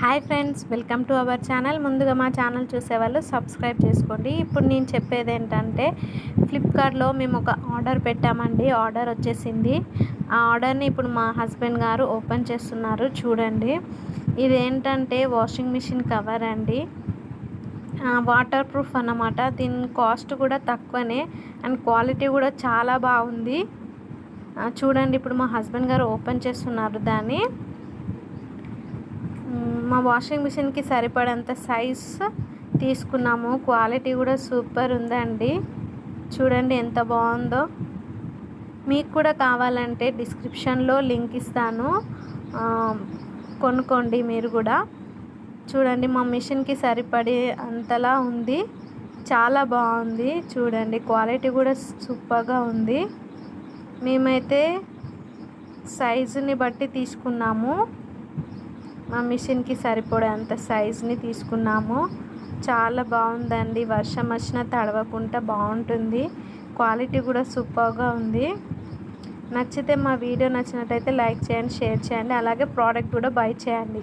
Hi friends, welcome to our channel. ముందుగా మా channel చూసేవాళ్ళు సబ్స్క్రైబ్ చేసుకోండి. ఇప్పుడు నేను చెప్పేది ఏంటంటే, ఫ్లిప్కార్ట్లో మేము ఒక ఆర్డర్ పెట్టామండి. ఆర్డర్ వచ్చేసింది. ఆ ఆర్డర్ని ఇప్పుడు మా హస్బెండ్ గారు ఓపెన్ చేస్తున్నారు. చూడండి, ఇదేంటంటే వాషింగ్ మిషన్ కవర్ అండి. వాటర్ ప్రూఫ్ అన్నమాట. దీని కాస్ట్ కూడా తక్కువనే అండ్ క్వాలిటీ కూడా చాలా బాగుంది. చూడండి, ఇప్పుడు మా హస్బెండ్ గారు ఓపెన్ చేస్తున్నారు దాన్ని. మా వాషింగ్ మిషన్కి సరిపడంత సైజ్ తీసుకున్నాము. క్వాలిటీ కూడా సూపర్ ఉందండి. చూడండి ఎంత బాగుందో. మీకు కూడా కావాలంటే డిస్క్రిప్షన్లో లింక్ ఇస్తాను, కొనుక్కోండి మీరు కూడా. చూడండి, మా మిషన్కి సరిపడే అంతలా ఉంది. చాలా బాగుంది. చూడండి, క్వాలిటీ కూడా సూపర్గా ఉంది. మేమైతే సైజుని బట్టి తీసుకున్నాము. మా మిషన్కి సరిపడేంత సైజుని తీసుకున్నాము. చాలా బాగుందండి. వర్షం వచ్చినా తడవకుండా బాగుంటుంది. క్వాలిటీ కూడా సూపర్గా ఉంది. నచ్చితే మా వీడియో నచ్చినట్టయితే లైక్ చేయండి, షేర్ చేయండి, అలాగే ప్రోడక్ట్ కూడా బై చేయండి.